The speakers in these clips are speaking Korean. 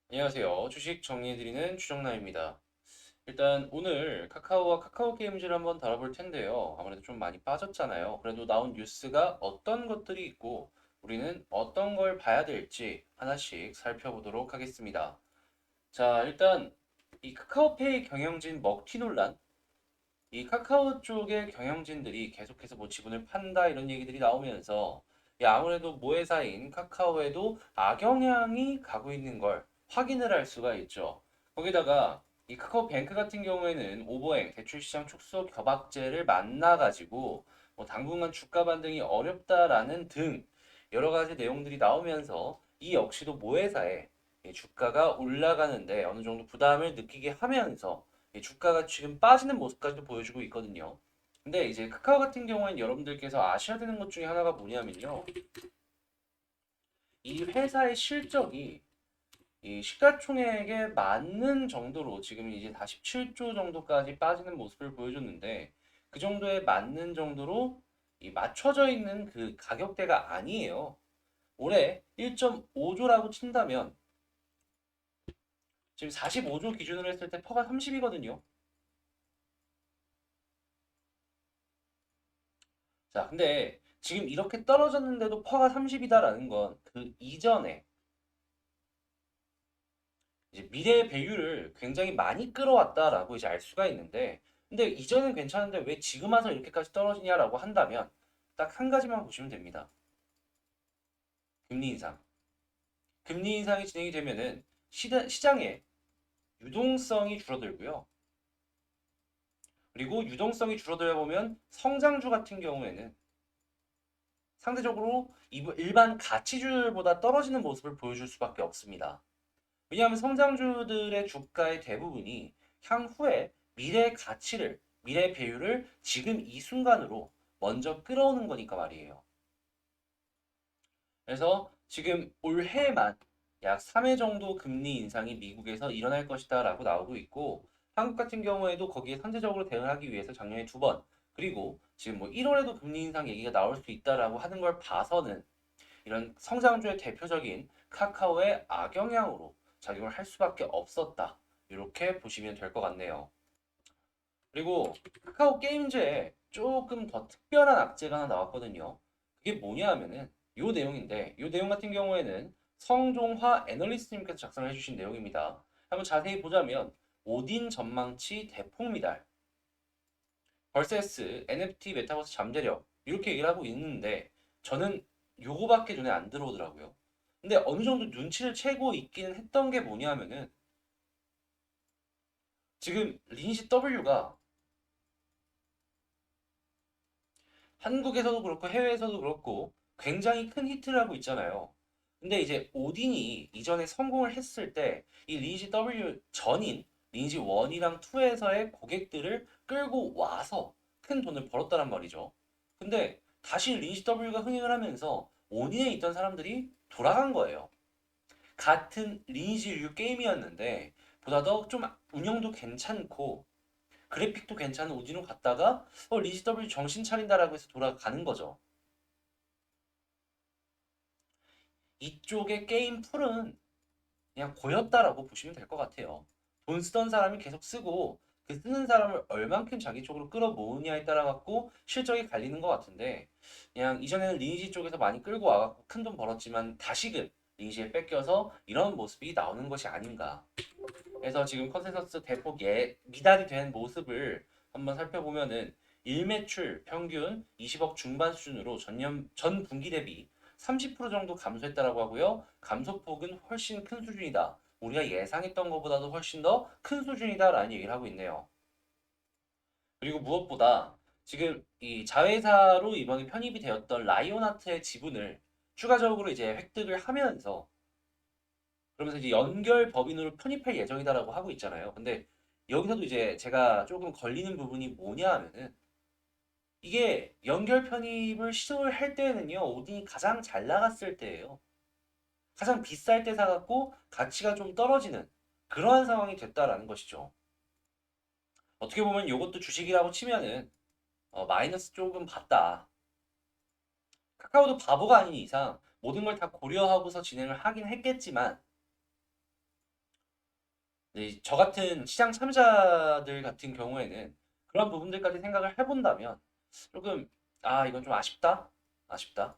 안녕하세요. 주식 정리해드리는 주정남입니다. 일단 오늘 카카오와 카카오 게임즈를 한번 다뤄볼 텐데요. 아무래도 좀 많이 빠졌잖아요. 그래도 나온 뉴스가 어떤 것들이 있고 우리는 어떤 걸 봐야 될지 하나씩 살펴보도록 하겠습니다. 자, 일단 이 카카오페이 경영진 먹튀 논란, 이 카카오 쪽의 경영진들이 계속해서 뭐 지분을 판다 이런 얘기들이 나오면서 아무래도 모회사인 카카오에도 악영향이 가고 있는 걸 확인을 할 수가 있죠. 거기다가 이 카카오뱅크 같은 경우에는 오버행, 대출시장 축소 협약제를 만나가지고 뭐 당분간 주가 반등이 어렵다라는 등 여러 가지 내용들이 나오면서 이 역시도 모회사의 이 주가가 올라가는데 어느 정도 부담을 느끼게 하면서 이 주가가 지금 빠지는 모습까지도 보여주고 있거든요. 근데 이제 카카오 같은 경우에는 여러분들께서 아셔야 되는 것 중에 하나가 뭐냐면요. 이 회사의 실적이 이 시가총액에 맞는 정도로 지금 이제 다 17조 정도까지 빠지는 모습을 보여줬는데 그 정도에 맞는 정도로 이 맞춰져 있는 그 가격대가 아니에요. 올해 1.5조라고 친다면 지금 45조 기준으로 했을 때 퍼가 30이거든요. 자, 근데 지금 이렇게 떨어졌는데도 퍼가 30이다라는 건 그 이전에 이제 미래의 밸류를 굉장히 많이 끌어왔다라고 이제 알 수가 있는데, 근데 이전엔 괜찮은데 왜 지금 와서 이렇게까지 떨어지냐라고 한다면 딱 한 가지만 보시면 됩니다. 금리 인상. 금리 인상이 진행이 되면은 시장의 유동성이 줄어들고요. 그리고 유동성이 줄어들다 보면 성장주 같은 경우에는 상대적으로 일반 가치주들보다 떨어지는 모습을 보여줄 수밖에 없습니다. 왜냐하면 성장주들의 주가의 대부분이 향후에 미래의 가치를, 미래 배율을 지금 이 순간으로 먼저 끌어오는 거니까 말이에요. 그래서 지금 올해만 약 3회 정도 금리 인상이 미국에서 일어날 것이다 라고 나오고 있고, 한국 같은 경우에도 거기에 선제적으로 대응하기 위해서 작년에 두 번, 그리고 지금 뭐 1월에도 금리 인상 얘기가 나올 수 있다라고 하는 걸 봐서는 이런 성장주의 대표적인 카카오의 악영향으로 작용을 할 수밖에 없었다. 이렇게 보시면 될 것 같네요. 그리고 카카오 게임즈에 조금 더 특별한 악재가 하나 나왔거든요. 그게 뭐냐 하면은 요 내용인데, 요 내용 같은 경우에는 성종화 애널리스트님께서 작성을 해주신 내용입니다. 한번 자세히 보자면 오딘 전망치 대폭 미달, 벌세스, NFT, 메타버스 잠재력 이렇게 얘기를 하고 있는데 저는 요거밖에 눈에 안 들어오더라고요. 근데 어느 정도 눈치를 채고 있기는 했던 게 뭐냐면은 지금 리니시 W가 한국에서도 그렇고 해외에서도 그렇고 굉장히 큰 히트를 하고 있잖아요. 근데 이제 오딘이 이전에 성공을 했을 때 이 리니지 W 전인 리니지 1이랑 2에서의 고객들을 끌고 와서 큰 돈을 벌었다란 말이죠. 근데 다시 리니지 W가 흥행을 하면서 온인에 있던 사람들이 돌아간 거예요. 같은 리니지류 게임이었는데 보다 더 좀 운영도 괜찮고 그래픽도 괜찮은 오딘으로 갔다가 리니지 W 정신 차린다라고 해서 돌아가는 거죠. 이쪽의 게임 풀은 그냥 고였다라고 보시면 될 것 같아요. 돈 쓰던 사람이 계속 쓰고 그 쓰는 사람을 얼만큼 자기 쪽으로 끌어모으냐에 따라 갖고 실적이 갈리는 것 같은데 그냥 이전에는 리니지 쪽에서 많이 끌고 와갖고 큰 돈 벌었지만 다시금 리니지에 뺏겨서 이런 모습이 나오는 것이 아닌가. 그래서 지금 컨센서스 대폭 미달이 된 모습을 한번 살펴보면은 일매출 평균 20억 중반 수준으로 전 분기 대비 30% 정도 감소했다라고 하고요. 감소폭은 훨씬 큰 수준이다. 우리가 예상했던 것보다도 훨씬 더 큰 수준이다라는 얘기를 하고 있네요. 그리고 무엇보다 지금 이 자회사로 이번에 편입이 되었던 라이온하트의 지분을 추가적으로 이제 획득을 하면서 그러면서 이제 연결 법인으로 편입할 예정이다라고 하고 있잖아요. 근데 여기서도 이제 제가 조금 걸리는 부분이 뭐냐 하면은 이게 연결 편입을 시도를 할 때는요, 오딘이 가장 잘 나갔을 때예요. 가장 비쌀 때 사갖고 가치가 좀 떨어지는 그러한 상황이 됐다라는 것이죠. 어떻게 보면 이것도 주식이라고 치면은 마이너스 조금 봤다. 카카오도 바보가 아닌 이상 모든 걸 다 고려하고서 진행을 하긴 했겠지만 저 같은 시장 참여자들 같은 경우에는 그런 부분들까지 생각을 해본다면 조금 이건 좀 아쉽다, 아쉽다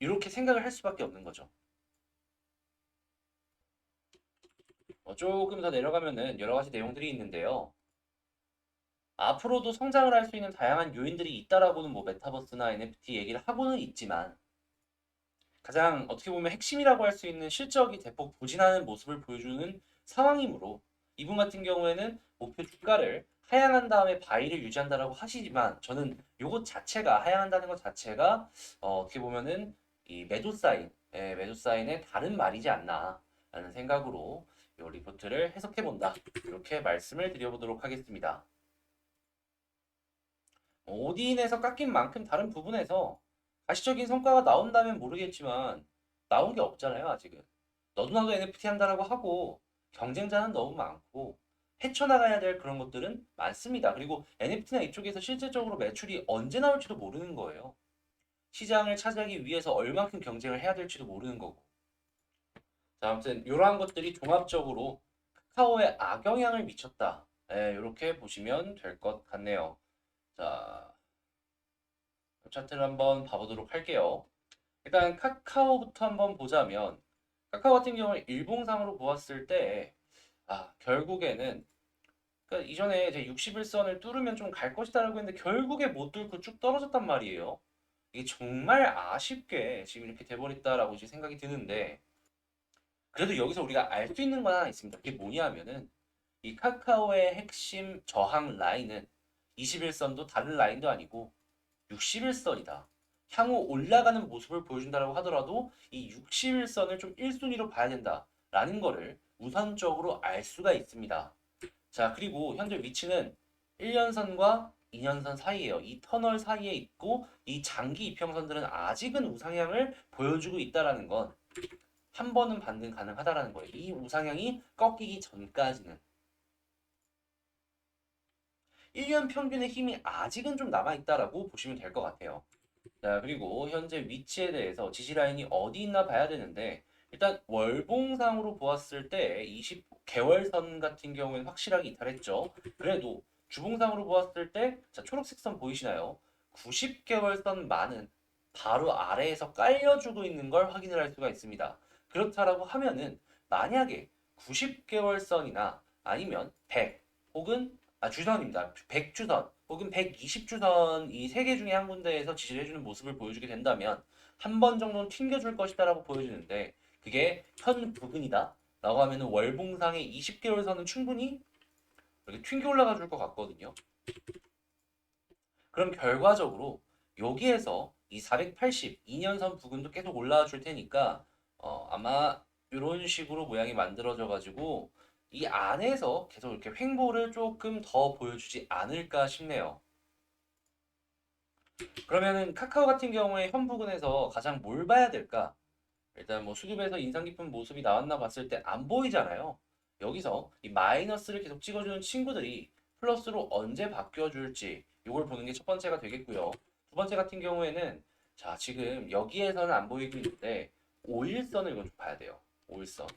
이렇게 생각을 할 수밖에 없는 거죠. 조금 더 내려가면은 여러 가지 내용들이 있는데요. 앞으로도 성장을 할 수 있는 다양한 요인들이 있다라고는 뭐 메타버스나 NFT 얘기를 하고는 있지만 가장 어떻게 보면 핵심이라고 할 수 있는 실적이 대폭 부진하는 모습을 보여주는 상황이므로 이분 같은 경우에는 목표 주가를 하향한 다음에 바이를 유지한다라고 하시지만 저는 요것 자체가 하향한다는 것 자체가 어떻게 보면은 이 매도 사인, 매도 사인의 다른 말이지 않나라는 생각으로 이 리포트를 해석해 본다. 이렇게 말씀을 드려보도록 하겠습니다. 오딘에서 깎인 만큼 다른 부분에서 가시적인 성과가 나온다면 모르겠지만 나온 게 없잖아요, 아직은. 너도 나도 NFT 한다라고 하고 경쟁자는 너무 많고 헤쳐나가야 될 그런 것들은 많습니다. 그리고 NFT나 이쪽에서 실질적으로 매출이 언제 나올지도 모르는 거예요. 시장을 차지하기 위해서 얼만큼 경쟁을 해야 될지도 모르는 거고. 자, 아무튼 이러한 것들이 종합적으로 카카오에 악영향을 미쳤다. 이렇게 보시면 될 것 같네요. 자, 차트를 한번 봐보도록 할게요. 일단 카카오부터 한번 보자면 카카오 같은 경우는 일봉상으로 보았을 때 결국에는 그러니까 이전에 이제 61선을 뚫으면 좀 갈 것이다라고 했는데 결국에 못 뚫고 쭉 떨어졌단 말이에요. 이게 정말 아쉽게 지금 이렇게 돼버렸다라고 이제 생각이 드는데 그래도 여기서 우리가 알 수 있는 건 하나 있습니다. 그게 뭐냐면은 이 카카오의 핵심 저항 라인은 21선도 다른 라인도 아니고 61선이다. 향후 올라가는 모습을 보여준다라고 하더라도 이 61선을 좀 1순위로 봐야 된다라는 거를 우선적으로 알 수가 있습니다. 자, 그리고 현재 위치는 1년선과 2년선 사이에요. 이 터널 사이에 있고 이 장기 이평선들은 아직은 우상향을 보여주고 있다라는 건 한 번은 반등 가능하다라는 거예요. 이 우상향이 꺾이기 전까지는 1년 평균의 힘이 아직은 좀 남아있다라고 보시면 될 것 같아요. 자, 그리고 현재 위치에 대해서 지지라인이 어디 있나 봐야 되는데 일단 월봉상으로 보았을 때 20개월선 같은 경우에는 확실하게 이탈했죠. 그래도 주봉상으로 보았을 때 자, 초록색 선 보이시나요? 90개월선만은 바로 아래에서 깔려주고 있는 걸 확인을 할 수가 있습니다. 그렇다라고 하면은 만약에 90개월선이나 아니면 100 혹은 주선입니다. 100주선 혹은 120주선 이 세 개 중에 한 군데에서 지지를 해주는 모습을 보여주게 된다면 한 번 정도는 튕겨줄 것이다라고 보여지는데 그게 현 부근이다 라고 하면은 월봉상의 20개월 선은 충분히 이렇게 튕겨 올라가 줄 것 같거든요. 그럼 결과적으로 여기에서 이 480, 2년선 부근도 계속 올라와 줄 테니까 아마 이런 식으로 모양이 만들어져 가지고 이 안에서 계속 이렇게 횡보를 조금 더 보여주지 않을까 싶네요. 그러면은 카카오 같은 경우에 현 부근에서 가장 뭘 봐야 될까? 일단 뭐 수급에서 인상 깊은 모습이 나왔나 봤을 때 안 보이잖아요. 여기서 이 마이너스를 계속 찍어주는 친구들이 플러스로 언제 바뀌어줄지 이걸 보는 게 첫 번째가 되겠고요. 두 번째 같은 경우에는 자 지금 여기에서는 안 보이고 있는데 5일선을 이거 좀 봐야 돼요. 5일선.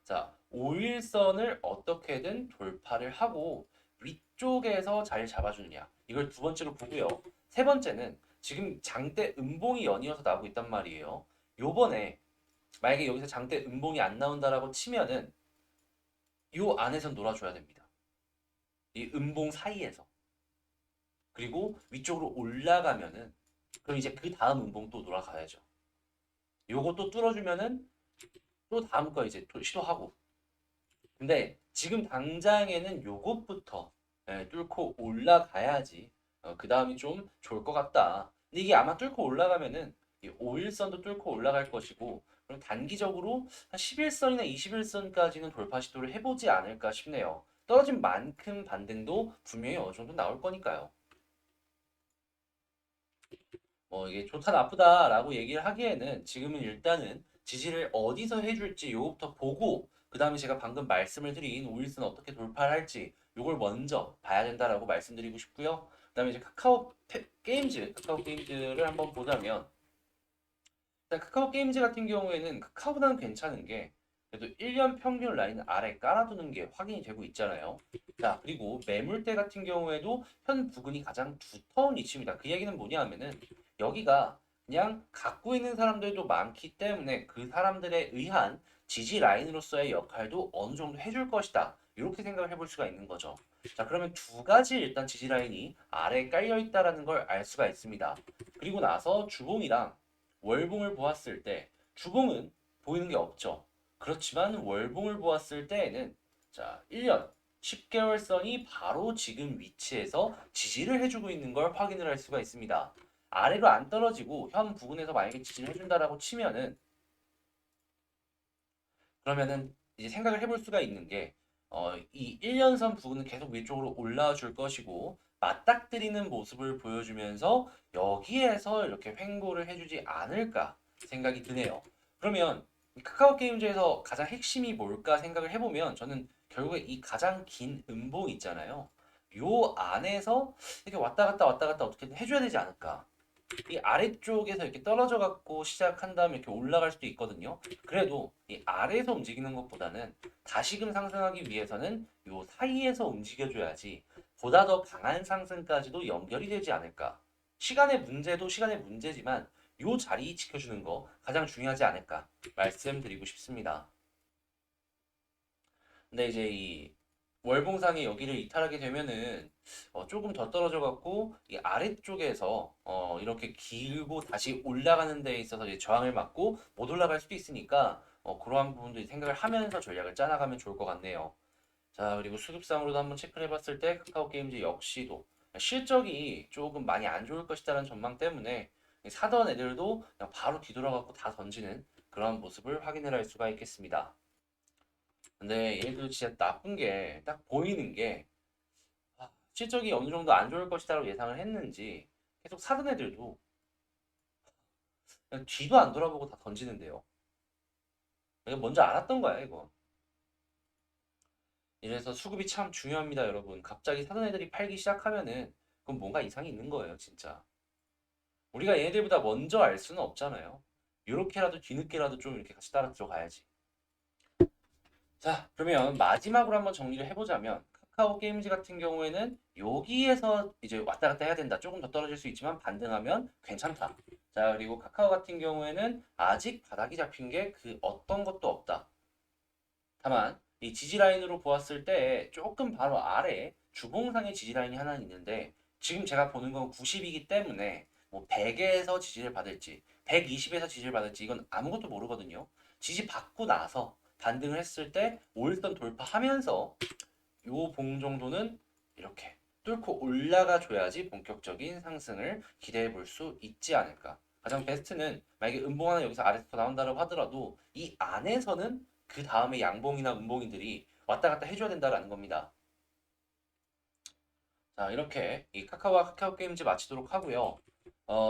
자 5일선을 어떻게든 돌파를 하고 위쪽에서 자리를 잡아주느냐 이걸 두 번째로 보고요. 세 번째는 지금 장대 음봉이 연이어서 나오고 있단 말이에요. 요번에 만약에 여기서 장대 음봉이 안 나온다라고 치면은 요 안에선 놀아줘야 됩니다. 이 음봉 사이에서. 그리고 위쪽으로 올라가면은 그럼 이제 그 다음 음봉 또 놀아가야죠. 요거 또 뚫어주면은 또 다음 거 이제 또 시도하고. 근데 지금 당장에는 요것부터 뚫고 올라가야지. 그 다음이 좀 좋을 것 같다. 근데 이게 아마 뚫고 올라가면은 이 5일선도 뚫고 올라갈 것이고 그럼 단기적으로 한 11선이나 21선까지는 돌파 시도를 해보지 않을까 싶네요. 떨어진 만큼 반등도 분명히 어느 정도 나올 거니까요. 뭐 이게 좋다 나쁘다라고 얘기를 하기에는 지금은 일단은 지지를 어디서 해줄지 요거부터 보고 그 다음에 제가 방금 말씀을 드린 우일슨 어떻게 돌파를 할지 요걸 먼저 봐야 된다라고 말씀드리고 싶고요. 그 다음에 이제 카카오 게임즈를 한번 보자면 일단 카카오 게임즈 같은 경우에는 카카오보다는 괜찮은 게 그래도 1년 평균 라인 아래 깔아두는 게 확인이 되고 있잖아요. 자, 그리고 매물대 같은 경우에도 현 부근이 가장 두터운 위치입니다. 그 얘기는 뭐냐 하면은 여기가 그냥 갖고 있는 사람들도 많기 때문에 그 사람들에 의한 지지 라인으로서의 역할도 어느 정도 해줄 것이다. 이렇게 생각을 해볼 수가 있는 거죠. 자, 그러면 두 가지 일단 지지 라인이 아래에 깔려 있다라는 걸 알 수가 있습니다. 그리고 나서 주봉이랑 월봉을 보았을 때 주봉은 보이는 게 없죠. 그렇지만 월봉을 보았을 때에는 자, 1년 10개월 선이 바로 지금 위치에서 지지를 해주고 있는 걸 확인을 할 수가 있습니다. 아래로 안 떨어지고 현 부근에서 만약에 지지를 해준다라고 치면은 그러면은 이제 생각을 해볼 수가 있는 게 이 1년선 부근은 계속 위쪽으로 올라와 줄 것이고 맞닥뜨리는 모습을 보여주면서 여기에서 이렇게 횡보를 해주지 않을까 생각이 드네요. 그러면 이 카카오 게임즈에서 가장 핵심이 뭘까 생각을 해보면 저는 결국에 이 가장 긴 음봉 있잖아요. 요 안에서 이렇게 왔다 갔다 어떻게든 해줘야 되지 않을까. 이 아래쪽에서 이렇게 떨어져 갖고 시작한 다음에 이렇게 올라갈 수도 있거든요. 그래도 이 아래에서 움직이는 것보다는 다시금 상승하기 위해서는 요 사이에서 움직여줘야지 보다 더 강한 상승까지도 연결이 되지 않을까. 시간의 문제도 시간의 문제지만 요 자리 지켜주는 거 가장 중요하지 않을까 말씀드리고 싶습니다. 근데 이제 이 월봉상이 여기를 이탈하게 되면은 조금 더 떨어져 갖고 이 아래쪽에서 이렇게 길고 다시 올라가는 데 있어서 이제 저항을 맞고 못 올라갈 수도 있으니까 그러한 부분도 생각을 하면서 전략을 짜나가면 좋을 것 같네요. 자, 그리고 수급상으로도 한번 체크를 해봤을 때 카카오 게임즈 역시도 실적이 조금 많이 안 좋을 것이다라는 전망 때문에 사던 애들도 그냥 바로 뒤돌아갖고 다 던지는 그런 모습을 확인을 할 수가 있겠습니다. 근데 얘들 진짜 나쁜 게 딱 보이는 게 실적이 어느 정도 안 좋을 것이다라고 예상을 했는지 계속 사던 애들도 그냥 뒤도 안 돌아보고 다 던지는데요. 이거 먼저 알았던 거야, 이거. 이래서 수급이 참 중요합니다, 여러분. 갑자기 사던 애들이 팔기 시작하면은 그건 뭔가 이상이 있는 거예요, 진짜. 우리가 얘네들보다 먼저 알 수는 없잖아요. 요렇게라도 뒤늦게라도 좀 이렇게 같이 따라 들어가야지. 자, 그러면 마지막으로 한번 정리를 해보자면 카카오 게임즈 같은 경우에는 여기에서 이제 왔다 갔다 해야 된다. 조금 더 떨어질 수 있지만 반등하면 괜찮다. 자, 그리고 카카오 같은 경우에는 아직 바닥이 잡힌 게 그 어떤 것도 없다. 다만 이 지지 라인으로 보았을 때 조금 바로 아래 주봉상의 지지 라인이 하나 있는데 지금 제가 보는 건 90이기 때문에 뭐 100에서 지지를 받을지 120에서 지지를 받을지 이건 아무것도 모르거든요. 지지 받고 나서 반등을 했을 때 5일선 돌파하면서 요 봉 정도는 이렇게 뚫고 올라가 줘야지 본격적인 상승을 기대해 볼 수 있지 않을까. 가장 베스트는 만약에 음봉 하나 여기서 아래서 나온다고 하더라도 이 안에서는 그 다음에 양봉이나 음봉이들이 왔다 갔다 해줘야 된다라는 겁니다. 자, 이렇게 이 카카오와 카카오 게임즈 마치도록 하고요.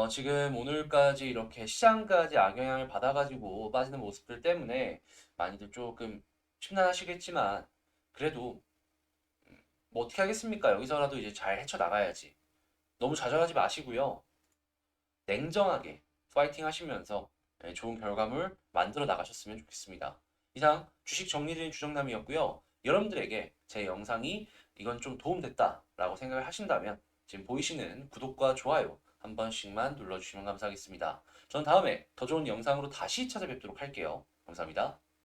지금 오늘까지 이렇게 시장까지 악영향을 받아가지고 빠지는 모습들 때문에 많이들 조금 심란하시겠지만 그래도 뭐 어떻게 하겠습니까? 여기서라도 이제 잘 헤쳐나가야지. 너무 좌절하지 마시고요. 냉정하게 파이팅 하시면서 좋은 결과물 만들어 나가셨으면 좋겠습니다. 이상 주식 정리드린 주정남이었고요. 여러분들에게 제 영상이 이건 좀 도움됐다라고 생각을 하신다면 지금 보이시는 구독과 좋아요 한 번씩만 눌러주시면 감사하겠습니다. 전 다음에 더 좋은 영상으로 다시 찾아뵙도록 할게요. 감사합니다.